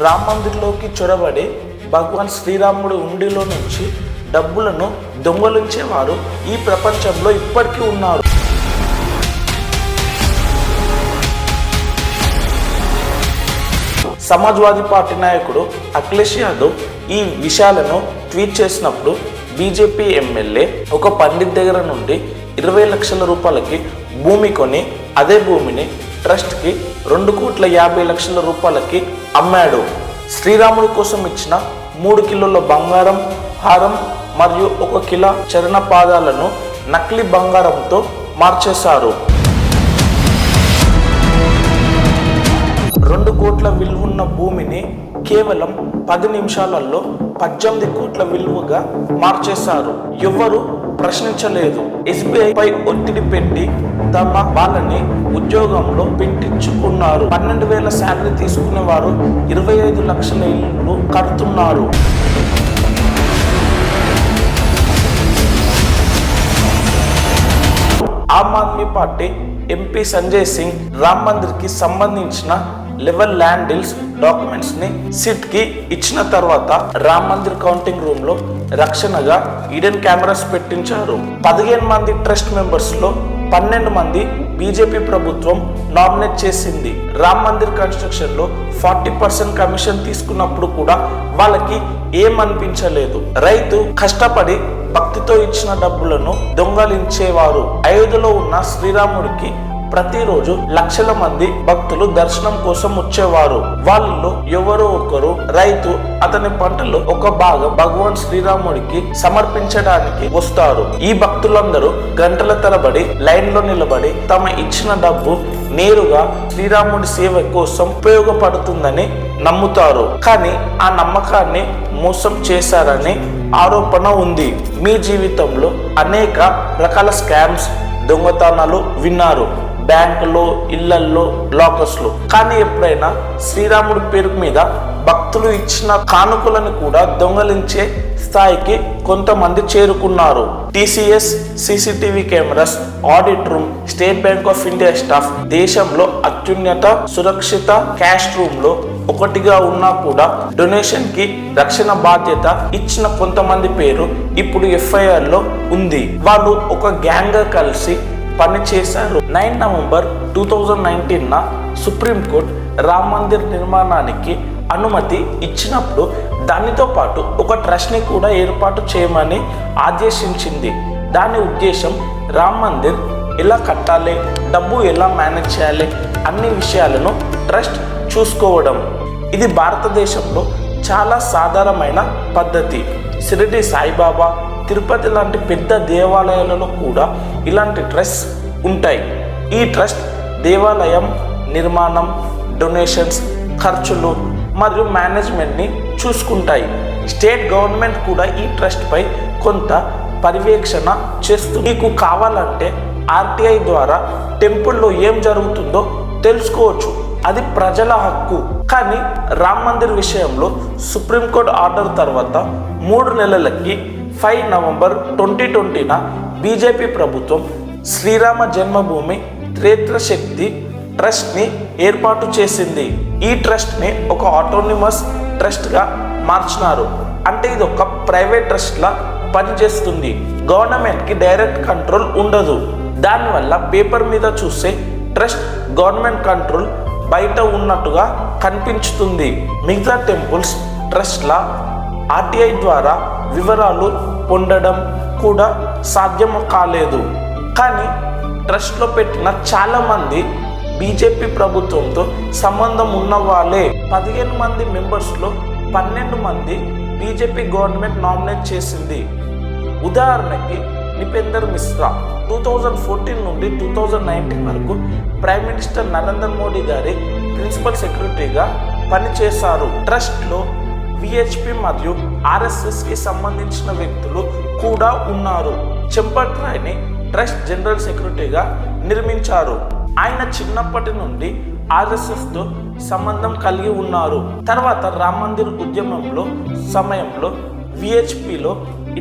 రామ్ మందిర్లోకి చొరబడి భగవాన్ శ్రీరాముడు ఉండిలో నుంచి డబ్బులను దొంగలించేవారు ఈ ప్రపంచంలో ఇప్పటికీ ఉన్నారు. సమాజ్వాదీ పార్టీ నాయకుడు అఖిలేష్ యాదవ్ ఈ విషయాలను ట్వీట్ చేసినప్పుడు బీజేపీ ఎమ్మెల్యే ఒక పండిత్ దగ్గర నుండి 20 లక్షల రూపాయలకి భూమి కొని అదే భూమిని ట్రస్ట్కి 2,50,00,000 రూపాయలకి అమ్మాడు. శ్రీరాముడి కోసం ఇచ్చిన 3 కిలోల బంగారం హారం మరియు 1 కిలో చరణ పాదాలను నకిలీ బంగారంతో మార్చేశారు. 2 కోట్ల విలువన్న భూమిని కేవలం 10 నిమిషాలలో 18 కోట్ల విలువగా మార్చేశారు. ఎవరు ప్రశ్నించలేదు. ఎస్బీఐ పై ఒత్తిడి పెట్టి తమ వాళ్ళని ఉద్యోగంలో పెట్టించుకున్నారు. 12,000 శాలరీ తీసుకునే వారు 25 లక్షల ఇల్లు కడుతున్నారు. ఆమ్ ఆద్మీ పార్టీ ఎంపీ సంజయ్ సింగ్ రామ్ మందిర్కి సంబంధించిన లెవెల్ ల్యాండ్ డీల్స్ డాక్యుమెంట్స్ ని సిట్ కి ఇచ్చిన తర్వాత రామ్ మందిర్ కౌంటింగ్ రూమ్ లో రక్షణగా ఈడెన్ కెమెరాస్ పెట్టించారు. 15 మంది ట్రస్ట్ మెంబర్స్ లో 12 మంది బీజేపీ ప్రభుత్వం నామినేట్ చేసింది. రామ్ మందిర్ కన్స్ట్రక్షన్ లో 40% కమిషన్ తీసుకున్నప్పుడు కూడా వాళ్ళకి ఏమనిపించలేదు. రైతు కష్టపడి భక్తితో ఇచ్చిన డబ్బులను దొంగలించేవారు. అయోధ్యలో ఉన్న శ్రీరాముడికి ప్రతిరోజు లక్షల మంది భక్తులు దర్శనం కోసం వచ్చేవారు. వాళ్ళలో ఎవరో ఒకరు రైతు అతని పంటలో ఒక భాగం భగవాన్ శ్రీరాముడికి సమర్పించడానికి వస్తారు. ఈ భక్తులందరూ గంటల తరబడి లైన్ లో నిలబడి తమ ఇచ్చిన డబ్బు నేరుగా శ్రీరాముడి సేవ కోసం ఉపయోగపడుతుందని నమ్ముతారు. కానీ ఆ నమ్మకాన్ని మోసం చేశారని ఆరోపణ ఉంది. మీ జీవితంలో అనేక రకాల స్కామ్స్ దొంగతనాలు విన్నారు. బ్యాంకులో, ఇళ్లల్లో, లాకర్స్లో. కానీ ఎప్పుడైనా శ్రీరాముడి పేరు మీద భక్తులు ఇచ్చిన కానుకలను కూడా దొంగలించే స్థాయికి కొంతమంది చేరుకున్నారు. TCS CCTV cameras, audit room, state bank of India staff దేశంలో అత్యున్నత సురక్షిత క్యాష్ రూమ్ లో ఒకటిగా ఉన్నా కూడా డొనేషన్ కి రక్షణ బాధ్యత ఇచ్చిన కొంతమంది పేరు ఇప్పుడు ఎఫ్ఐఆర్ లో ఉంది. వాళ్ళు ఒక గ్యాంగ్ గా కలిసి పని చేశారు. 9 నవంబర్ 2019 సుప్రీంకోర్టు రామ్ మందిర్ నిర్మాణానికి అనుమతి ఇచ్చినప్పుడు దానితో పాటు ఒక ట్రస్ట్ ని కూడా ఏర్పాటు చేయమని ఆదేశించింది. దాని ఉద్దేశం రామ్ మందిర్ ఎలా కట్టాలి, డబ్బు ఎలా మేనేజ్ చేయాలి అన్ని విషయాలను ట్రస్ట్ చూసుకోవడం. ఇది భారతదేశంలో చాలా సాధారణమైన పద్ధతి. షిరిడి సాయిబాబా, తిరుపతి లాంటి పెద్ద దేవాలయాలలో కూడా ఇలాంటి ట్రస్ట్ ఉంటాయి. ఈ ట్రస్ట్ దేవాలయం నిర్మాణం, డొనేషన్స్, ఖర్చులు మరియు మేనేజ్మెంట్ని చూసుకుంటాయి. స్టేట్ గవర్నమెంట్ కూడా ఈ ట్రస్ట్ పై కొంత పర్యవేక్షణ చేస్తుంది. మీకు కావాలంటే ఆర్టీఐ ద్వారా టెంపుల్లో ఏం జరుగుతుందో తెలుసుకోవచ్చు. అది ప్రజల హక్కు. కానీ రామ్ మందిర్ విషయంలో సుప్రీంకోర్టు ఆర్డర్ తర్వాత 3 నెలలకి 5 నవంబర్ 2020 బీజేపీ ప్రభుత్వం శ్రీరామ జన్మభూమి క్షేత్ర శక్తి ట్రస్ట్ ని ఏర్పాటు చేసింది. ఈ ట్రస్ట్ ని ఒక ఆటోనమస్ ట్రస్ట్ గా మార్చినారు. అంటే ఇది ఒక ప్రైవేట్ ట్రస్ట్ లా పనిచేస్తుంది. గవర్నమెంట్ కి డైరెక్ట్ కంట్రోల్ ఉండదు. దానివల్ల పేపర్ మీద చూసే ట్రస్ట్ గవర్నమెంట్ కంట్రోల్ బయట ఉన్నట్టుగా కనిపించుతుంది. మిగతా టెంపుల్స్ ట్రస్ట్ లా ఆర్టీఐ ద్వారా వివరాలు పొందడం కూడా సాధ్యం కాలేదు. కానీ ట్రస్ట్లో పెట్టిన చాలా మంది బీజేపీ ప్రభుత్వంతో సంబంధం ఉన్న వాళ్ళే. 15 మంది మెంబర్స్లో 12 మంది బీజేపీ గవర్నమెంట్ నామినేట్ చేసింది. ఉదాహరణకి నిపేందర్ మిశ్రా 2014 నుండి 2019 వరకు ప్రైమ్ మినిస్టర్ నరేంద్ర మోడీ గారి ప్రిన్సిపల్ సెక్రటరీగా పనిచేశారు. ట్రస్ట్లో విహెచ్పి మరియు ఆర్ఎస్ఎస్కి సంబంధించిన వ్యక్తులు కూడా ఉన్నారు. చంపట్ రాయ్ని ట్రస్ట్ జనరల్ సెక్రటరీగా నిర్మించారు. ఆయన చిన్నప్పటి నుండి ఆర్ఎస్ఎస్తో సంబంధం కలిగి ఉన్నారు. తర్వాత రామ్ మందిర్ ఉద్యమంలో సమయంలో విహెచ్పిలో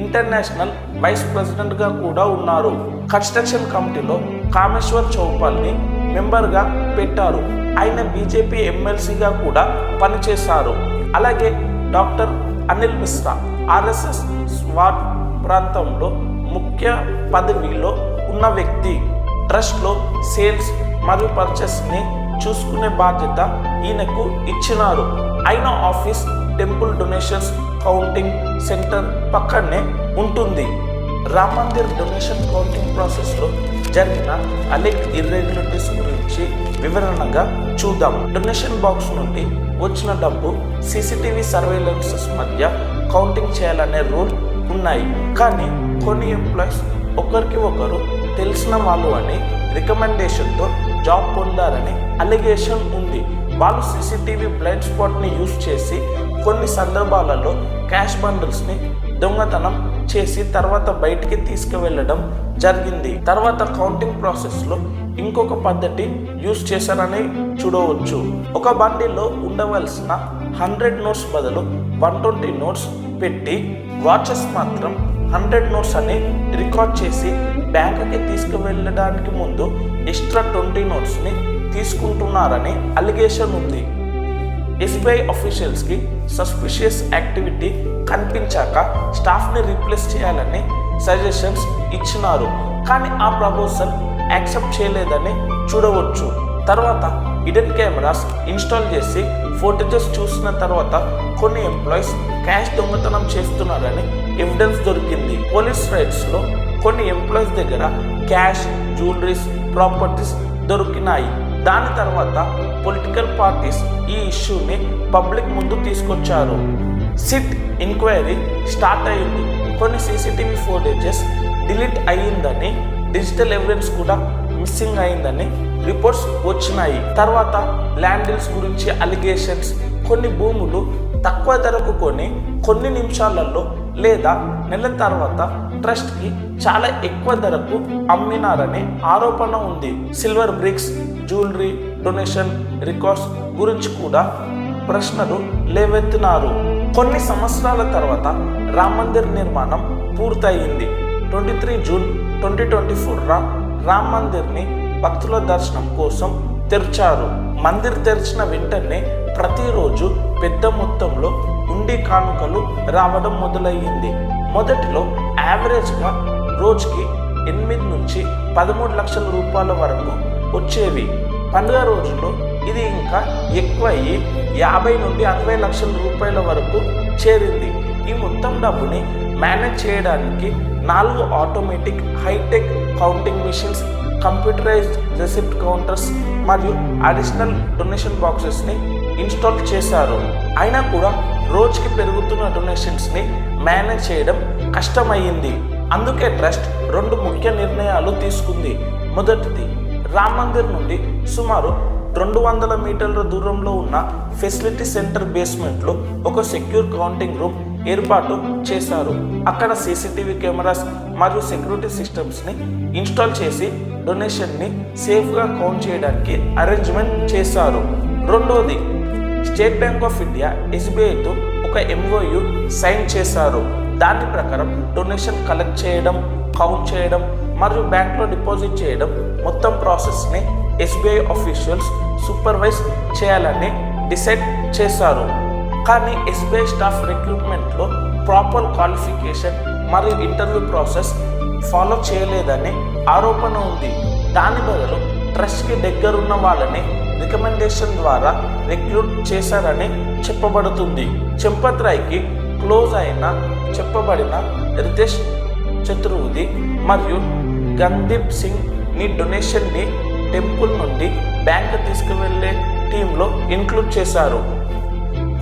ఇంటర్నేషనల్ వైస్ ప్రెసిడెంట్గా కూడా ఉన్నారు. కన్స్ట్రక్షన్ కమిటీలో కామేశ్వర్ చౌపాల్ని మెంబర్గా పెట్టారు. ఆయన బీజేపీ ఎమ్మెల్సీగా కూడా పనిచేశారు. అలాగే doctor Anil Mishra RSS swat ప్రాంతంలో ముఖ్య పదవిలో ఉన్న వ్యక్తి. ట్రస్ట్లో సేల్స్ మరియు పర్చేస్ని చూసుకునే బాధ్యత ఈయనకు ఇచ్చినారు. ఆయన office temple donations counting centre పక్కనే ఉంటుంది. రామ్ మందిర్ డొనేషన్ కౌంటింగ్ ప్రాసెస్లో జరిగిన అలెక్ట్ ఇర్రెగ్యులరిటీస్ గురించి వివరణగా చూద్దాం. డొనేషన్ బాక్స్ నుండి వచ్చిన డబ్బు సీసీటీవీ సర్వేలెన్సెస్ మధ్య కౌంటింగ్ చేయాలనే రూల్ ఉన్నాయి. కానీ కొన్ని ఎంప్లాయీస్ ఒకరికి ఒకరు తెలిసిన వాళ్ళు అని రికమెండేషన్తో జాబ్ పొందారని అలిగేషన్ ఉంది. వాళ్ళు సీసీటీవీ బ్లైండ్ స్పాట్ని యూజ్ చేసి కొన్ని సందర్భాలలో క్యాష్ బండిల్స్ని దొంగతనం చేసి తర్వాత బయటికి తీసుకువెళ్ళడం జరిగింది. తర్వాత కౌంటింగ్ ప్రాసెస్లో ఇంకొక పద్ధతి యూజ్ చేశారని చూడవచ్చు. ఒక బండిల్లో ఉండవలసిన 100 నోట్స్ బదులు 120 నోట్స్ పెట్టి వాచెస్ మాత్రం 100 నోట్స్ అని రికార్డ్ చేసి బ్యాంకుకి తీసుకువెళ్ళడానికి ముందు ఎక్స్ట్రా 20 నోట్స్ని తీసుకుంటున్నారని అలిగేషన్ ఉంది. ఎస్బీఐ అఫీషియల్స్కి సస్పిషియస్ యాక్టివిటీ కనిపించాక స్టాఫ్ని రీప్లేస్ చేయాలని సజెషన్స్ ఇచ్చినారు. కానీ ఆ ప్రపోజల్ యాక్సెప్ట్ చేయలేదని చూడవచ్చు. తర్వాత హిడెన్ కెమెరాస్ ఇన్స్టాల్ చేసి ఫోటేజెస్ చూసిన తర్వాత కొన్ని ఎంప్లాయీస్ క్యాష్ దొంగతనం చేస్తున్నారని ఎవిడెన్స్ దొరికింది. పోలీస్ రైడ్స్లో కొన్ని ఎంప్లాయీస్ దగ్గర క్యాష్, జ్యువెలరీస్, ప్రాపర్టీస్ దొరికినాయి. దాని తర్వాత పొలిటికల్ పార్టీస్ ఈ ఇష్యూని పబ్లిక్ ముందు తీసుకొచ్చారు. సిట్ ఎంక్వైరీ స్టార్ట్ అయింది. కొన్ని సీసీటీవీ ఫోటేజెస్ డిలీట్ అయ్యిందని, డిజిటల్ ఎవిడెన్స్ కూడా మిస్సింగ్ అయిందని రిపోర్ట్స్ వచ్చినాయి. తర్వాత ల్యాండ్ డీల్స్ గురించి అలిగేషన్స్, కొన్ని భూములు తక్కువ ధరకు కొని కొన్ని నిమిషాలలో లేదా నెల తర్వాత ట్రస్ట్కి చాలా ఎక్కువ ధరకు అమ్మినారనే ఆరోపణ ఉంది. Silver bricks, jewellery donation records గురించి కూడా ప్రశ్నలు లేవెత్తినారు. కొన్ని సంవత్సరాల తర్వాత రామ్ మందిర్ నిర్మాణం పూర్తయింది. 23 జూన్ 2024 రామ్ మందిర్ని భక్తుల దర్శనం కోసం తెరిచారు. మందిర్ తెరిచిన వెంటనే ప్రతిరోజు పెద్ద మొత్తంలో ఉండి కానుకలు రావడం మొదలయ్యింది. మొదటిలో యావరేజ్గా రోజుకి 8 నుంచి 13 లక్షల రూపాయల వరకు వచ్చేవి. పండుగ రోజుల్లో ఇది ఇంకా ఎక్కువ అయ్యి 50 నుండి 60 లక్షల రూపాయల వరకు చేరింది. ఈ మొత్తం డబ్బుని మేనేజ్ చేయడానికి 4 automatic hi-tech counting machines, computerised receipt counters మరియు అడిషనల్ డొనేషన్ బాక్సెస్ని ఇన్స్టాల్ చేశారు. అయినా కూడా రోజుకి పెరుగుతున్న డొనేషన్స్ని మేనేజ్ చేయడం కష్టమయ్యింది. అందుకే ట్రస్ట్ 2 ముఖ్య నిర్ణయాలు తీసుకుంది. మొదటిది, రామ్ మందిర్ నుండి సుమారు 200 మీటర్ల దూరంలో ఉన్న ఫెసిలిటీ సెంటర్ బేస్మెంట్లో ఒక సెక్యూర్ కౌంటింగ్ రూమ్ ఏర్పాటు చేశారు. అక్కడ సీసీటీవీ కెమెరాస్ మరియు సెక్యూరిటీ సిస్టమ్స్ని ఇన్స్టాల్ చేసి డొనేషన్ని సేఫ్గా కౌంట్ చేయడానికి అరేంజ్మెంట్ చేశారు. రెండోది, స్టేట్ బ్యాంక్ ఆఫ్ ఇండియా ఎస్బీఐతో ఒక MOU సైన్ చేశారు. దాని ప్రకారం డొనేషన్ కలెక్ట్ చేయడం, కౌంట్ చేయడం మరియు బ్యాంక్లో డిపాజిట్ చేయడం మొత్తం ప్రాసెస్ని ఎస్బీఐ ఆఫీషియల్స్ సూపర్వైజ్ చేయాలని డిసైడ్ చేశారు. కానీ ఎస్బీఐ స్టాఫ్ రిక్రూట్మెంట్లో ప్రాపర్ క్వాలిఫికేషన్ మరియు ఇంటర్వ్యూ ప్రాసెస్ ఫాలో చేయలేదని ఆరోపణ ఉంది. దాని బదులు ట్రస్ట్కి దగ్గరున్న వాళ్ళని రికమెండేషన్ ద్వారా రిక్రూట్ చేశారని చెప్పబడుతుంది. చంపత్ రాయ్కి క్లోజ్ అయిన చెప్పబడిన రితేష్ చతుర్వేది మరియు గందీప్ సింగ్ ని డొనేషన్ని టెంపుల్ నుండి బ్యాంక్ తీసుకువెళ్లే టీంలో ఇన్క్లూడ్ చేశారు.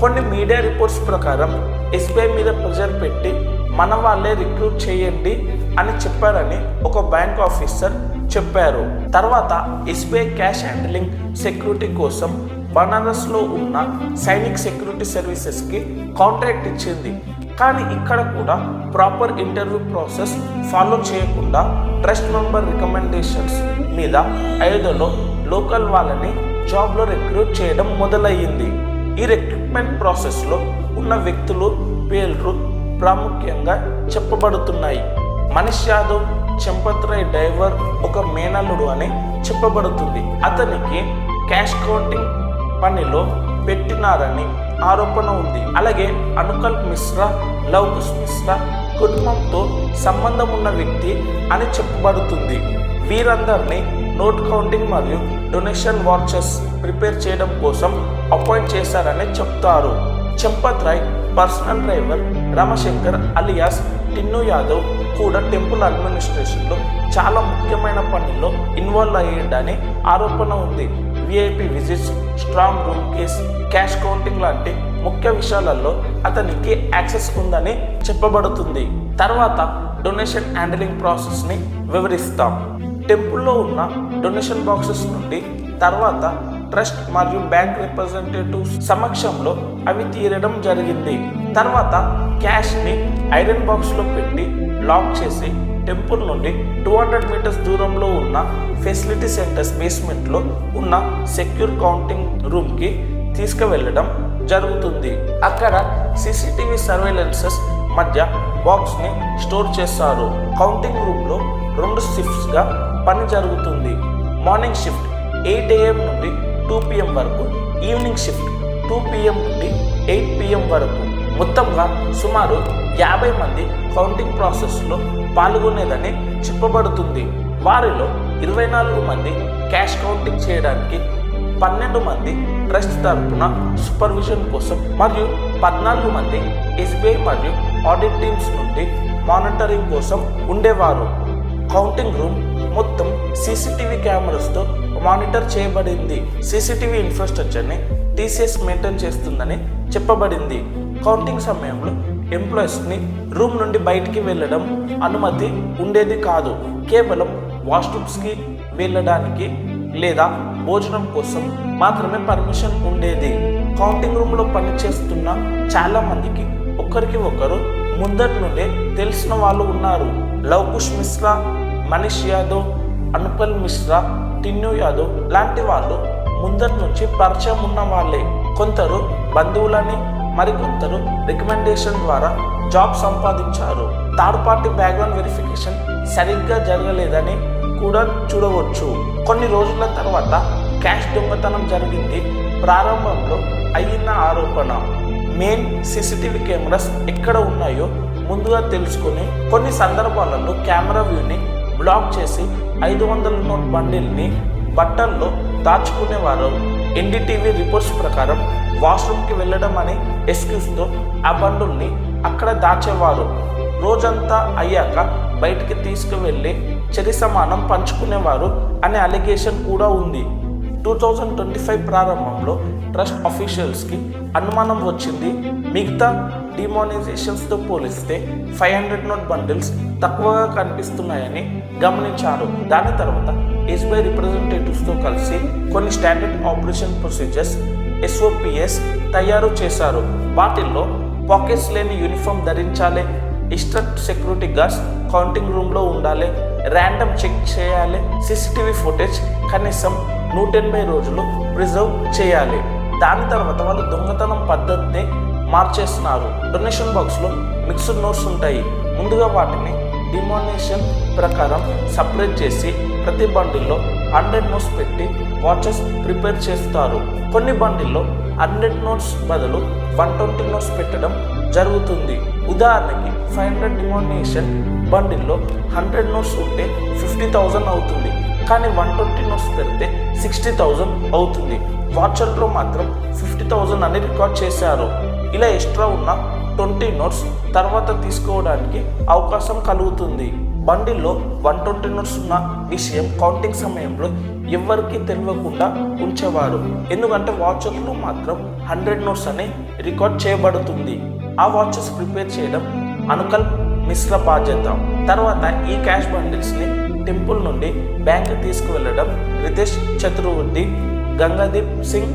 కొన్ని మీడియా రిపోర్ట్స్ ప్రకారం ఎస్బీఐ మీద ప్రెజర్ పెట్టి మన వాళ్ళే రిక్రూట్ చేయండి అని చెప్పారని ఒక బ్యాంక్ ఆఫీసర్ చెప్పారు. తర్వాత ఎస్బీఐ క్యాష్ హ్యాండ్లింగ్ సెక్యూరిటీ కోసం బనారస్లో ఉన్న సైనిక్ సెక్యూరిటీ సర్వీసెస్కి కాంట్రాక్ట్ ఇచ్చింది. కానీ ఇక్కడ కూడా ప్రాపర్ ఇంటర్వ్యూ ప్రాసెస్ ఫాలో చేయకుండా ట్రస్ట్ మెంబర్ రికమెండేషన్స్ మీద 5లో లోకల్ వాళ్ళని జాబ్లో రిక్రూట్ చేయడం మొదలయ్యింది. ఈ రిక్రూట్మెంట్ ప్రాసెస్లో ఉన్న వ్యక్తులు పేర్లు ప్రాముఖ్యంగా చెప్పబడుతున్నాయి. మనీష్ యాదవ్, చంపత్ రాయ్ డ్రైవర్ ఒక మేనల్లుడు అని చెప్పబడుతుంది. అతనికి క్యాష్ కౌంటింగ్ పనిలో పెట్టినారని ఆరోపణ ఉంది. అలాగే అనుకల్ప్ మిశ్రా, లవకుశ్ మిశ్రా కుటుంబంతో సంబంధం ఉన్న వ్యక్తి అని చెప్పబడుతుంది. వీరందరినీ నోట్ కౌంటింగ్ మరియు డొనేషన్ వాచెస్ ప్రిపేర్ చేయడం కోసం అపాయింట్ చేశారని చెప్తారు. Champat Rai personal driver Ramashankar alias Tinnu Yadav కూడా టెంపుల్ అడ్మినిస్ట్రేషన్లో చాలా ముఖ్యమైన పనిలో ఇన్వాల్వ్ అయ్యాడని ఆరోపణ ఉంది. VIP visits, strong room case, cash counting లాంటి ముఖ్య విషయాలలో అతనికి యాక్సెస్ ఉందని చెప్పబడుతుంది. తర్వాత డొనేషన్ హ్యాండిలింగ్ ప్రాసెస్ని వివరిస్తాం. టెంపుల్లో ఉన్న డొనేషన్ బాక్సెస్ నుండి తర్వాత ట్రస్ట్ మరియు బ్యాంక్ రిప్రజెంటేటివ్స్ సమక్షంలో అవి తీరడం జరిగింది. తర్వాత క్యాష్ని ఐరన్ బాక్స్లో పెట్టి లాక్ చేసి టెంపుల్ నుండి 200 మీటర్స్ దూరంలో ఉన్న ఫెసిలిటీ సెంటర్స్ బేస్మెంట్లో ఉన్న సెక్యూర్ కౌంటింగ్ రూమ్కి తీసుకువెళ్ళడం జరుగుతుంది. అక్కడ సీసీటీవీ సర్వేలెన్సెస్ మధ్య బాక్స్ని స్టోర్ చేస్తారు. కౌంటింగ్ రూమ్లో 2 షిఫ్ట్స్గా పని జరుగుతుంది. మార్నింగ్ షిఫ్ట్ 8 AM నుండి 2 PM వరకు, ఈవినింగ్ షిఫ్ట్ 2 PM నుండి 8 PM వరకు. మొత్తంగా సుమారు 50 మంది కౌంటింగ్ ప్రాసెస్లో పాల్గొనేదని చెప్పబడుతుంది. వారిలో 24 మంది క్యాష్ కౌంటింగ్ చేయడానికి, 12 మంది ట్రస్ట్ తరపున సూపర్విజన్ కోసం మరియు 14 మంది SBI మరియు ఆడిట్ టీమ్స్ నుండి మానిటరింగ్ కోసం ఉండేవారు. కౌంటింగ్ రూమ్ మొత్తం సీసీటీవీ కెమెరాస్తో మానిటర్ చేయబడింది. సీసీటీవీ ఇన్ఫ్రాస్ట్రక్చర్ని TCS మెయింటైన్ చేస్తుందని చెప్పబడింది. కౌంటింగ్ సమయంలో ఎంప్లాయీస్ని రూమ్ నుండి బయటికి వెళ్ళడం అనుమతి ఉండేది కాదు. కేవలం వాష్రూమ్స్కి వెళ్ళడానికి లేదా భోజనం కోసం మాత్రమే పర్మిషన్ ఉండేది. కౌంటింగ్ రూమ్లో పనిచేస్తున్న చాలా మందికి ఒకరికి ఒకరు ముందటి నుండే తెలిసిన వాళ్ళు ఉన్నారు. లవకుశ్ మిశ్రా, మనీష్ యాదవ్, అనుకల్ప్ మిశ్రా, టిన్ను యాదవ్ లాంటి వాళ్ళు ముందటి నుంచి పరిచయం ఉన్న వాళ్ళే. కొందరు బంధువులని, మరికొందరు రికమెండేషన్ ద్వారా జాబ్ సంపాదించారు. థర్డ్ పార్టీ బ్యాక్గ్రౌండ్ వెరిఫికేషన్ సరిగ్గా జరగలేదని కూడా చూడవచ్చు. కొన్ని రోజుల తర్వాత క్యాష్ దొంగతనం జరిగింది ప్రారంభంలో అయిన ఆరోపణ. మెయిన్ సీసీటీవీ కెమెరాస్ ఎక్కడ ఉన్నాయో ముందుగా తెలుసుకుని కొన్ని సందర్భాలలో కెమెరా వ్యూని బ్లాక్ చేసి 500 నోట్ బండిల్ని బట్టల్లో దాచుకునేవారు. NDTV రిపోర్ట్స్ ప్రకారం వాష్రూమ్కి వెళ్ళడం అనే ఎక్స్క్యూజ్తో ఆ బండుల్ని అక్కడ దాచేవారు. రోజంతా అయ్యాక బయటికి తీసుకువెళ్ళి చెరి సమానం పంచుకునేవారు అనే అలిగేషన్ కూడా ఉంది. 2025 ప్రారంభంలో ట్రస్ట్ ఆఫీషియల్స్కి అనుమానం వచ్చింది. మిగతా డిమానిటైజేషన్స్తో పోలిస్తే 500 నోట్ బండిల్స్ తక్కువగా కనిపిస్తున్నాయని గమనించారు. దాని తర్వాత SBI రిప్రజెంటేటివ్స్తో కలిసి కొన్ని స్టాండర్డ్ ఆపరేషన్ ప్రొసీజర్స్ SOPs తయారు చేశారు. వాటిల్లో పాకెట్స్ లేని యూనిఫామ్ ధరించాలి, ఇన్స్ట్రక్ట్ సెక్యూరిటీ గార్డ్స్ కౌంటింగ్ రూమ్లో ఉండాలి, ర్యాండమ్ చెక్ చేయాలి, సీసీటీవీ ఫుటేజ్ కనీసం 180 రోజులు ప్రిజర్వ్ చేయాలి. దాని తర్వాత వాళ్ళు దొంగతనం పద్ధతిని మార్చేస్తున్నారు. డొనేషన్ బాక్స్లో మిక్స్డ్ నోట్స్ ఉంటాయి. ముందుగా వాటిని డిమానిషన్ ప్రకారం సపరేట్ చేసి ప్రతి బండిల్లో 100 నోట్స్ పెట్టి వాచెస్ ప్రిపేర్ చేస్తారు. కొన్ని బండిల్లో 100 నోట్స్ బదులు 120 నోట్స్ పెట్టడం జరుగుతుంది. ఉదాహరణకి 500 డిమానిషన్ బండిల్లో 100 నోట్స్ ఉంటే 50,000 అవుతుంది. కానీ 120 నోట్స్ పెడితే 60,000 అవుతుంది. వాచర్లో మాత్రం 50,000 అని రికార్డ్ చేశారు. ఇలా ఎక్స్ట్రా ఉన్న 20 నోట్స్ తర్వాత తీసుకోవడానికి అవకాశం కలుగుతుంది. బండిల్లో 120 నోట్స్ ఉన్న విషయం కౌంటింగ్ సమయంలో ఎవరికి తెలియకుండా ఉంచేవారు. ఎందుకంటే వాచెస్లో మాత్రం 100 నోట్స్ అని రికార్డ్ చేయబడుతుంది. ఆ వాచెస్ ప్రిపేర్ చేయడం అనుకల్ప్ మిశ్రా బాధ్యత. తర్వాత ఈ క్యాష్ బండిల్స్ని టెంపుల్ నుండి బ్యాంక్ తీసుకువెళ్ళడం రితేష్ చతుర్వేది, గంగాదీప్ సింగ్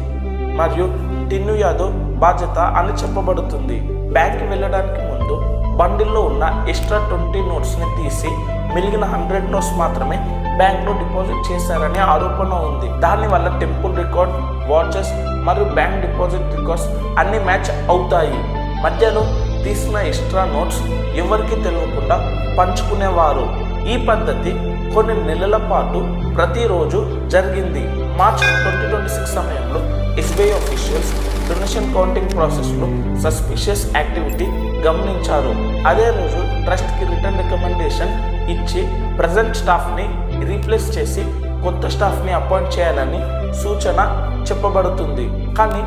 మరియు టిన్ను యాదవ్ బాధ్యత అని చెప్పబడుతుంది. బ్యాంక్కి వెళ్ళడానికి ముందు బండిల్లో ఉన్న ఎక్స్ట్రా 20 నోట్స్ని తీసి మిగిలిన 100 నోట్స్ మాత్రమే బ్యాంక్లో డిపాజిట్ చేశారనే ఆరోపణ ఉంది. దానివల్ల టెంపుల్ రికార్డ్, వాచెస్ మరియు బ్యాంక్ డిపాజిట్ రికార్డ్స్ అన్ని మ్యాచ్ అవుతాయి. మధ్యలో తీసిన ఎక్స్ట్రా నోట్స్ ఎవరికి తెలియకుండా పంచుకునేవారు. ఈ పద్ధతి కొన్ని నెలల పాటు ప్రతిరోజు జరిగింది. మార్చ్ 2026 సమయంలో ఎస్బీఐ ఆఫీషియల్స్ డొనేషన్ కౌంటింగ్ ప్రాసెస్లో సస్పిషియస్ యాక్టివిటీ గమనించారు. అదే రోజు ట్రస్ట్కి రిటర్న్ రికమెండేషన్ ఇచ్చి ప్రజెంట్ స్టాఫ్ని రీప్లేస్ చేసి కొత్త స్టాఫ్ని అపాయింట్ చేయాలని సూచన చెప్పబడుతుంది. కానీ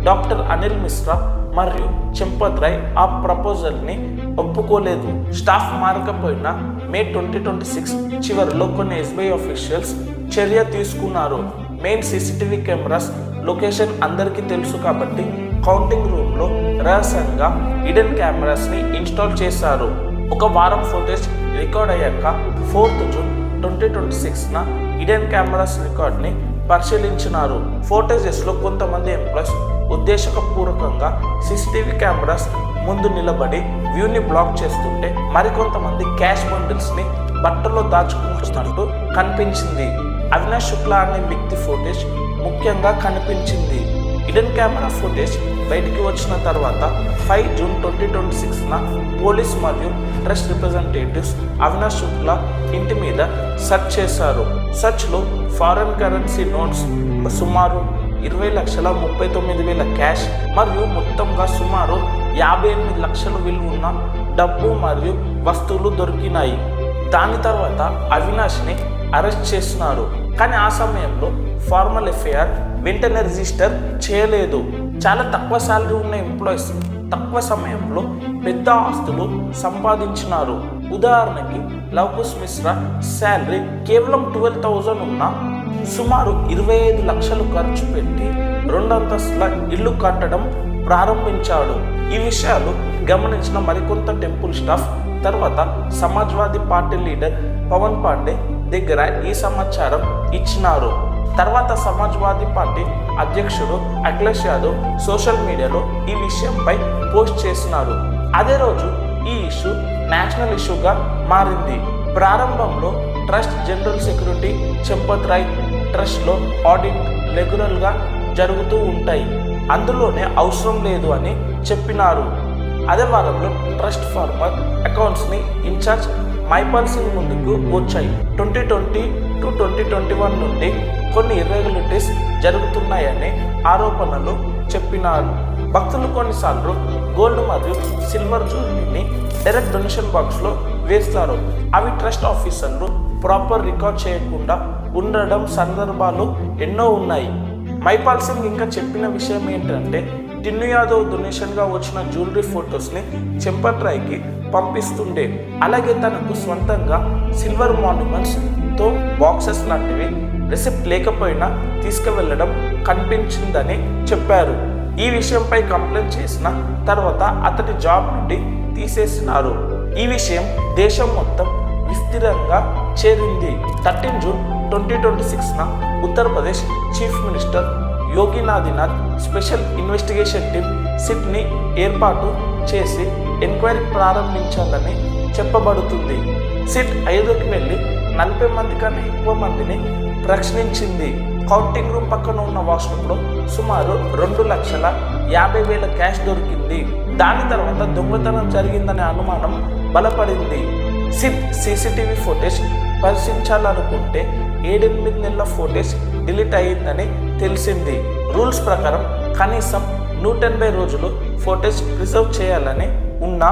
డాక్టర్ అనిల్ మిశ్రా మరియు చంపత్ రాయ్ ఆ ప్రపోజల్ని ఒప్పుకోలేదు. స్టాఫ్ మారకపోయినా మే 2026 చివరిలో కొన్ని ఎస్బీఐ ఆఫీషియల్స్ చర్య తీసుకున్నారు. మెయిన్ సీసీటీవీ కెమెరాస్ లొకేషన్ అందరికీ తెలుసు కాబట్టి కౌంటింగ్ రూమ్లో రహస్యంగా హిడెన్ కెమెరాస్ని ఇన్స్టాల్ చేశారు. ఒక వారం ఫుటేజ్ రికార్డ్ అయ్యాక 4th జూన్ 2026న హిడెన్ కెమెరాస్ రికార్డ్ని పరిశీలించినారు. ఫోటేజెస్లో కొంతమంది ఎంప్లాయీస్ ఉద్దేశపూర్వకంగా సీసీటీవీ కెమెరాస్ ముందు నిలబడి వ్యూని బ్లాక్ చేస్తుంటే మరికొంతమంది క్యాష్ బండిల్స్ని బట్టలో దాచుకుంటున్నట్టు కనిపించింది. అవినాష్ శుక్లా అనే వ్యక్తి ఫోటేజ్ ముఖ్యంగా కనిపించింది. హిడెన్ కెమెరా ఫుటేజ్ బయటికి వచ్చిన తర్వాత 5 జూన్ 2026న పోలీస్ మరియు ట్రస్ట్ రిప్రజెంటేటివ్స్ అవినాష్ శుక్లా ఇంటి మీద సెర్చ్ చేశారు. సెర్చ్లో ఫారెన్ కరెన్సీ నోట్స్ సుమారు 20,39,000 క్యాష్ మరియు మొత్తంగా సుమారు 58 లక్షల విలువ డబ్బు మరియు వస్తువులు దొరికినాయి. దాని తర్వాత అవినాష్ని అరెస్ట్ చేస్తున్నారు. కానీ ఆ సమయంలో ఫార్మల్ ఎఫ్ఐఆర్ వెంటనే రిజిస్టర్ చేయలేదు. చాలా తక్కువ శాలరీ ఉన్న ఎంప్లాయీస్ తక్కువ సమయంలో పెద్ద ఆస్తులు సంపాదించినారు. ఉదాహరణకి లవకుశ్ మిశ్రా శాలరీ కేవలం 12,000 ఉన్న సుమారు 25 లక్షలు ఖర్చు పెట్టి 2 అంతస్తుల ఇల్లు కట్టడం ప్రారంభించాడు. ఈ విషయాలు గమనించిన మరికొంత టెంపుల్ స్టాఫ్ తర్వాత సమాజ్వాదీ పార్టీ లీడర్ పవన్ పాండే దగ్గర ఈ సమాచారం ఇచ్చినారు. తర్వాత సమాజ్వాదీ పార్టీ అధ్యక్షుడు అఖిలేష్ యాదవ్ సోషల్ మీడియాలో ఈ విషయంపై పోస్ట్ చేసినారు. అదే రోజు ఈ ఇష్యూ నేషనల్ ఇష్యూగా మారింది. ప్రారంభంలో trust general secretary Champat Rai ట్రస్ట్లో ఆడిట్ రెగ్యులర్గా జరుగుతూ ఉంటాయి, అందులోనే అవసరం లేదు అని చెప్పినారు. అదే వారంలో ట్రస్ట్ ఫార్మర్ అకౌంట్స్ని ఇన్ఛార్జ్ మైపాల్ సింగ్ ముందుకు వచ్చాయి. 2020 to 2021 నుండి కొన్ని ఇర్రెగ్యులారిటీస్ జరుగుతున్నాయనే ఆరోపణలు చెప్పినారు. భక్తులు కొన్నిసార్లు గోల్డ్ మరియు సిల్వర్ జ్యువెలరీని డైరెక్ట్ డొనేషన్ బాక్స్లో వేస్తారు. అవి ట్రస్ట్ ఆఫీసర్లు ప్రాపర్ రికార్డ్ చేయకుండా ఉండడం సందర్భాలు ఎన్నో ఉన్నాయి. మైపాల్ సింగ్ ఇంకా చెప్పిన విషయం ఏంటంటే టిన్ను యాదవ్ డొనేషన్గా వచ్చిన జ్యువెలరీ ఫొటోస్ని చంపత్ రాయ్కి పంపిస్తుండే. అలాగే తనకు స్వంతంగా సిల్వర్ మాన్యుమెంట్స్తో బాక్సెస్ లాంటివి రిసిప్ట్ లేకపోయినా తీసుకువెళ్ళడం కనిపించిందని చెప్పారు. ఈ విషయంపై కంప్లైంట్ చేసిన తర్వాత అతడి జాబ్ నుండి తీసేసినారు. ఈ విషయం దేశం మొత్తం విస్తీర్ణంగా చేరింది. 13 June 2026న Uttar Pradesh chief minister Yogi Adityanath special investigation team సిట్ని ఏర్పాటు చేసి ఎంక్వైరీ ప్రారంభించాలని చెప్పబడుతుంది. సిట్ అయోధ్యకి వెళ్ళి 40 మంది కన్నా ఎక్కువ మందిని ప్రశ్నించింది. కౌంటింగ్ రూమ్ పక్కన ఉన్న వాష్రూమ్లో సుమారు 2,50,000 క్యాష్ దొరికింది. దాని తర్వాత దొంగతనం జరిగిందనే అనుమానం బలపడింది. సిట్ సీసీటీవీ ఫుటేజ్ పరిశీలించాలనుకుంటే 7-8 నెలల ఫుటేజ్ డిలీట్ అయ్యిందని తెలిసింది. రూల్స్ ప్రకారం కనీసం 180 రోజులు ఫుటేజ్ ప్రిజర్వ్ చేయాలని ఉన్నా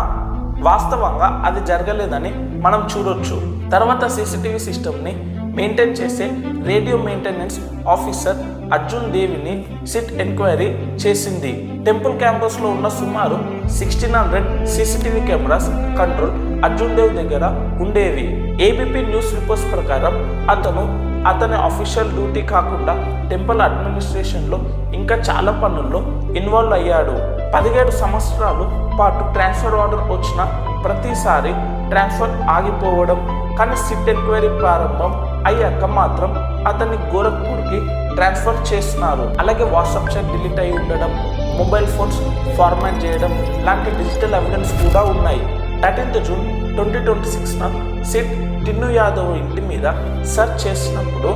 వాస్తవంగా అది జరగలేదని మనం చూడొచ్చు. తర్వాత సీసీటీవీ సిస్టమ్ని మెయింటైన్ చేసే రేడియో మెయింటెనెన్స్ ఆఫీసర్ అర్జున్ దేవిని సిట్ ఎంక్వైరీ చేసింది. టెంపుల్ క్యాంపస్లో ఉన్న సుమారు 1600 CCTV cameras control Arjun Dev దగ్గర ఉండేవి. ఏబీపీ న్యూస్ రిపోర్ట్స్ ప్రకారం అతని అఫీషియల్ డ్యూటీ కాకుండా టెంపుల్ అడ్మినిస్ట్రేషన్లో ఇంకా చాలా పనుల్లో ఇన్వాల్వ్ అయ్యాడు. 17 సంవత్సరాలు పాటు ట్రాన్స్ఫర్ ఆర్డర్ వచ్చిన ప్రతిసారి ట్రాన్స్ఫర్ ఆగిపోవడం. కానీ సిట్ ఎంక్వైరీ ప్రారంభం అయ్యాక మాత్రం అతన్ని గోరఖ్పూర్కి ట్రాన్స్ఫర్ చేస్తున్నారు. అలాగే వాట్సాప్ చాట్ డిలీట్ అయి ఉండడం, మొబైల్ ఫోన్స్ ఫార్మాట్ చేయడం లాంటి డిజిటల్ ఎవిడెన్స్ కూడా ఉన్నాయి. 13th జూన్ 2026న సిట్ టిన్ను యాదవ్ ఇంటి మీద సెర్చ్ చేసినప్పుడు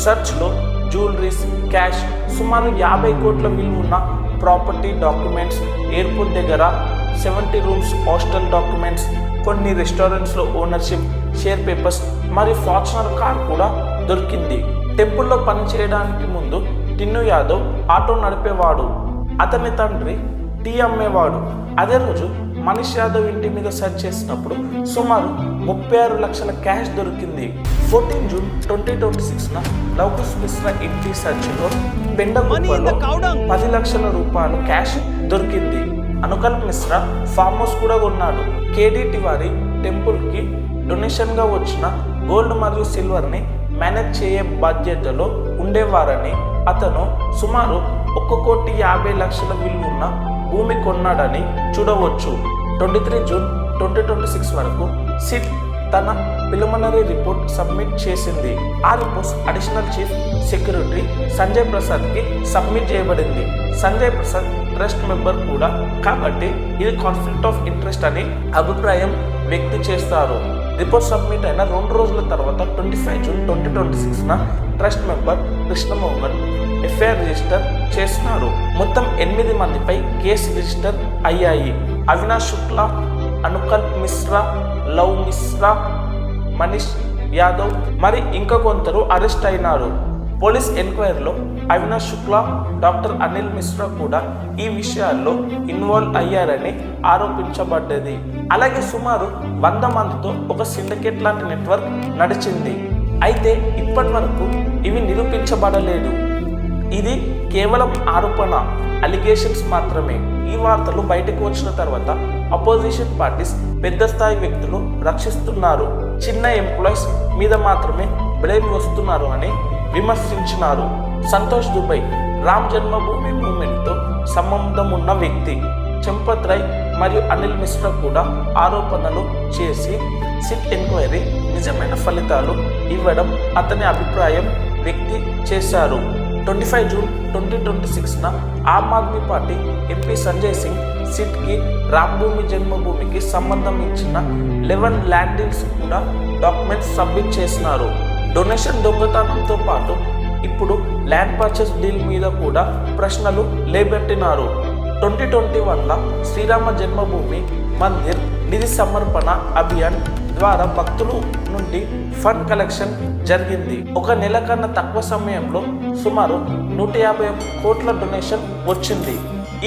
సెర్చ్లో జ్యువెలరీస్, క్యాష్, సుమారు 50 కోట్ల విలువ ఉన్న ప్రాపర్టీ డాక్యుమెంట్స్, ఎయిర్పోర్ట్ దగ్గర 70 రూమ్స్ హాస్టల్ డాక్యుమెంట్స్, కొన్ని రెస్టారెంట్స్లో ఓనర్షిప్ షేర్ పేపర్స్ మరియు ఫార్చునర్ కార్ కూడా దొరికింది. టెంపుల్లో పని చేయడానికి ముందు టిన్ను యాదవ్ ఆటో నడిపేవాడు. అతని తండ్రి టీ అమ్మేవాడు. అదే రోజు మనీష్ యాదవ్ ఇంటి మీద సెర్చ్ చేసినప్పుడు సుమారు 36 లక్షల క్యాష్ దొరికింది. 14 జూన్ 2026న లవకుశ్ మిశ్రా ఇంటి సెర్చ్లో పెండగుప్పలో 10 లక్షల రూపాయలు క్యాష్ దొరికింది. అనుకల్ప్ మిశ్రా ఫామ్ హౌస్ కూడా కొన్నాడు. కేడి తివారీ టెంపుల్కి డొనేషన్గా వచ్చిన గోల్డ్ మరియు సిల్వర్ని మేనేజ్ చేయే బాధ్యతలో ఉండేవారని, అతను సుమారు 1,50,00,000 విలువన్న భూమి కొన్నాడని చూడవచ్చు. 23 జూన్ 2026 వరకు సిట్ తన ప్రిలిమినరీ రిపోర్ట్ సబ్మిట్ చేసింది. ఆ reports additional chief secretary Sanjay ప్రసాద్కి సబ్మిట్ చేయబడింది. సంజయ్ ప్రసాద్ ట్రస్ట్ మెంబర్ కూడా కాబట్టి ఇది కాన్ఫ్లిక్ట్ ఆఫ్ ఇంట్రెస్ట్ అని అభిప్రాయం వ్యక్తం చేస్తారు. రిపోర్ట్ సబ్మిట్ అయిన 2 రోజుల తర్వాత 25 జూన్ 2026న trust member Krishnamohan FIR register చేసినారు. మొత్తం 8 మందిపై కేసు రిజిస్టర్ అయ్యాయి. అవినాష్ శుక్లా, అనుకల్ప్ మిశ్రా, లవ్ మిశ్రా, మనీష్ యాదవ్ మరి ఇంకా కొందరు అరెస్ట్ అయినారు. పోలీస్ ఎంక్వైరీలో అవినాష్ శుక్లా, డాక్టర్ అనిల్ మిశ్రా కూడా ఈ విషయాల్లో ఇన్వాల్వ్ అయ్యారని ఆరోపించబడ్డది. అలాగే సుమారు 100 మందితో ఒక సిండికేట్ లాంటి నెట్వర్క్ నడిచింది. అయితే ఇప్పటి వరకు ఇవి నిరూపించబడలేదు. ఇది కేవలం ఆరోపణ, అలిగేషన్స్ మాత్రమే. ఈ వార్తలు బయటకు వచ్చిన తర్వాత అపోజిషన్ పార్టీస్ పెద్ద స్థాయి వ్యక్తులు రక్షిస్తున్నారు, చిన్న ఎంప్లాయీస్ మీద మాత్రమే బ్లేమ్ వస్తున్నారు అని విమర్శించినారు. సంతోష్ దుబై రామ్ జన్మభూమి మూవ్మెంట్తో సంబంధం ఉన్న వ్యక్తి. చంపత్ రాయ్ మరియు అనిల్ మిశ్రా కూడా ఆరోపణలు చేసి సిట్ ఎంక్వైరీ నిజమైన ఫలితాలు ఇవ్వడం అతని అభిప్రాయం వ్యక్తి చేశారు. 25 June 2026న Aam Aadmi party MP Sanjay Singh సిట్కి రామ్భూమి జన్మభూమికి సంబంధించిన 11 ల్యాండ్ డీల్స్ కూడా డాక్యుమెంట్స్ సబ్మిట్ చేసినారు. డొనేషన్ దొంగతనంతో పాటు ఇప్పుడు ల్యాండ్ పర్చేస్ డీల్ మీద కూడా ప్రశ్నలు లేబెట్టినారు. 2021ల శ్రీరామ జన్మభూమి మందిర్ నిధి సమర్పణ అభియాన్ ద్వారా భక్తుల నుండి ఫండ్ కలెక్షన్ జరిగింది. ఒక నెల కన్నా తక్కువ సమయంలో సుమారు 151 కోట్ల డొనేషన్ వచ్చింది.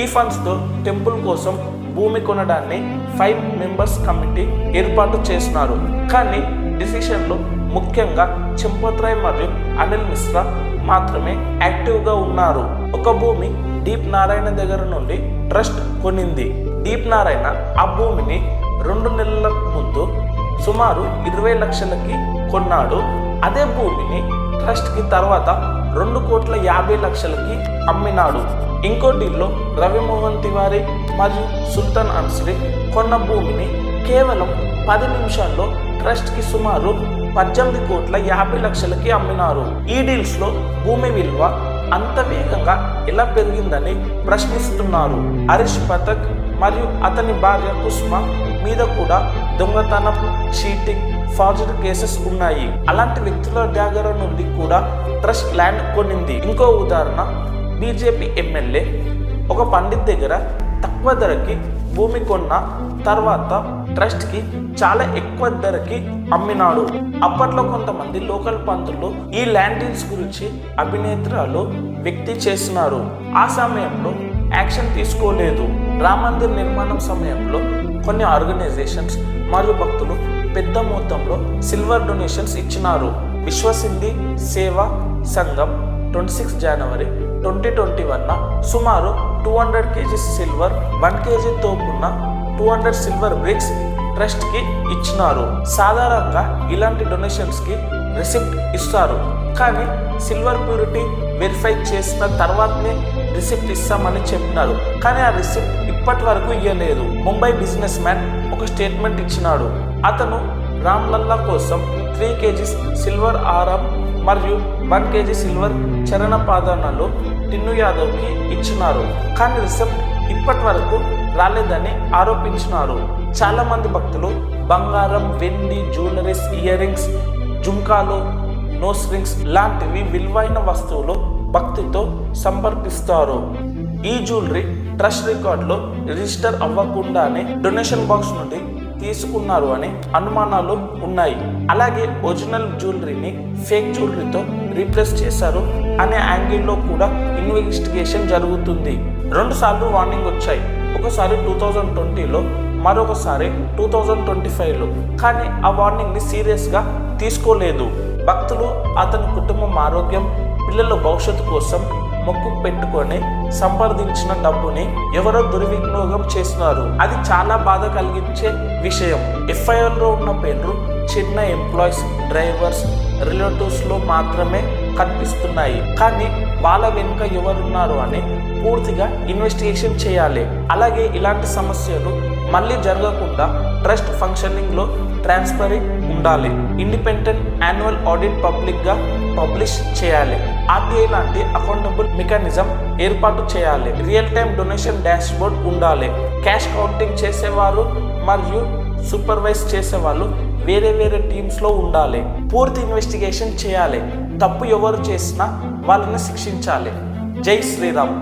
ఈ ఫండ్స్తో టెంపుల్ కోసం భూమి కొనడాన్ని 5 మెంబర్స్ కమిటీ ఏర్పాటు చేసినారు. కానీ డిసిషన్లో ముఖ్యంగా చంపత్ రాయ్ మరియు అనిల్ మిశ్రా మాత్రమే యాక్టివ్గా ఉన్నారు. ఒక భూమి దీప్ నారాయణ దగ్గర నుండి ట్రస్ట్ కొనింది. దీప్ నారాయణ ఆ భూమిని 2 నెలల ముందు సుమారు 20 లక్షలకి కొన్నాడు. అదే భూమిని ట్రస్ట్కి తర్వాత 2,50,00,000కి అమ్మినాడు. ఇంకో డీల్లో రవిమోహన్ తివారీ మరియు సుల్తాన్ అన్సరీ కొన్న భూమిని కేవలం 10 నిమిషాల్లో ట్రస్ట్కి సుమారు 18,50,00,000కి అమ్మినారు. ఈ డీల్స్లో భూమి విలువ అంత వేగంగా ఎలా పెరిగిందని ప్రశ్నిస్తున్నారు. హరీష్ పథక్ మరియు అతని భార్య కుస్మా మీద కూడా దొంగతనం, చీటింగ్, ఫార్జరీ కేసెస్ ఉన్నాయి. అలాంటి వ్యక్తుల దగ్గర నుండి కూడా ట్రస్ట్ ల్యాండ్ కొనింది. ఇంకో ఉదాహరణ, బీజేపీ ఎమ్మెల్యే ఒక పండిత్ దగ్గర తక్కువ ధరకి భూమి కొన్న తర్వాత ట్రస్ట్కి చాలా ఎక్కువ ధరకి అమ్మినాడు. అప్పట్లో కొంతమంది లోకల్ పంతులు ఈ ల్యాండ్ డీల్స్ గురించి అభినేత్రాలు వ్యక్తి చేసినారు. ఆ సమయంలో యాక్షన్ తీసుకోలేదు. రామ్ మందిర్ నిర్మాణం సమయంలో కొన్ని ఆర్గనైజేషన్స్ మరియు భక్తులు పెద్ద మొత్తంలో సిల్వర్ డొనేషన్స్ ఇచ్చినారు. విశ్వ సింధీ సేవా సంఘం 26 జనవరి 2021న సుమారు 200 kg సిల్వర్, 1 kg తోపున్న 200 సిల్వర్ బ్రిక్స్ ట్రస్ట్కి ఇచ్చినారు. సాధారణంగా ఇలాంటి డొనేషన్స్కి రిసిప్ట్ ఇస్తారు, కానీ సిల్వర్ ప్యూరిటీ వెరిఫై చేసిన తర్వాతనే రిసిప్ట్ ఇస్తామని చెప్పినారు. కానీ ఆ రిసిప్ట్ ఇప్పటి వరకు ఇవ్వలేదు. ముంబై బిజినెస్ మ్యాన్ ఒక స్టేట్మెంట్ ఇచ్చినాడు. అతను రామ్లల్లా కోసం 3 kg సిల్వర్ ఆరం మరియు 1 kg సిల్వర్ చరణ పాదానాలు టిన్ను యాదవ్కి ఇచ్చినారు. కానీ రిసిప్ట్ ఇప్పటి వరకు రాలేదని ఆరోపించినారు. చాలా మంది భక్తులు బంగారం, వెండి, జ్యువెలరీస్, ఇయర్ రింగ్స్, జుంకాలు, నోస్ రింగ్స్ లాంటివి విలువైన వస్తువులు భక్తితో సమర్పిస్తారు. ఈ జ్యువెలరీ ట్రస్ట్ రికార్డులో రిజిస్టర్ అవ్వకుండానే డొనేషన్ బాక్స్ నుండి తీసుకున్నారు అనే అనుమానాలు ఉన్నాయి. అలాగే ఒరిజినల్ జ్యువెలరీని ఫేక్ జ్యువెలరీతో రీప్లేస్ చేశారు అనే యాంగిల్లో కూడా ఇన్వెస్టిగేషన్ జరుగుతుంది. 2 సార్లు వార్నింగ్ వచ్చాయి. ఒకసారి 2020లో, మరొకసారి 2025లో. కానీ ఆ వార్నింగ్ని సీరియస్గా తీసుకోలేదు. భక్తులు అతని కుటుంబం ఆరోగ్యం, పిల్లల భవిష్యత్తు కోసం మొక్కు పెట్టుకొని సంపాదించిన డబ్బుని ఎవరో దుర్వినియోగం చేస్తున్నారు. అది చాలా బాధ కలిగించే విషయం. ఎఫ్ఐఆర్లో ఉన్న పేర్లు చిన్న ఎంప్లాయీస్, డ్రైవర్స్, రిలేటివ్స్లో మాత్రమే కనిపిస్తున్నాయి. కానీ వాళ్ళ వెనుక ఎవరున్నారు అని పూర్తిగా ఇన్వెస్టిగేషన్ చేయాలి. అలాగే ఇలాంటి సమస్యలు మళ్ళీ జరగకుండా ట్రస్ట్ ఫంక్షనింగ్లో ట్రాన్స్పరెంట్ ఉండాలి. ఇండిపెండెంట్ యాన్యువల్ ఆడిట్ పబ్లిక్గా పబ్లిష్ చేయాలి. ఆర్టీఐ లాంటి అకౌంటబుల్ మెకానిజం ఏర్పాటు చేయాలి. రియల్ టైం డొనేషన్ డాష్బోర్డ్ ఉండాలి. క్యాష్ కౌంటింగ్ చేసేవారు మరియు సూపర్వైజ్ చేసేవాళ్ళు వేరే టీమ్స్లో ఉండాలి. పూర్తి ఇన్వెస్టిగేషన్ చేయాలి. తప్పు ఎవరు చేసినా వాళ్ళని శిక్షించాలి. జై శ్రీరామ్.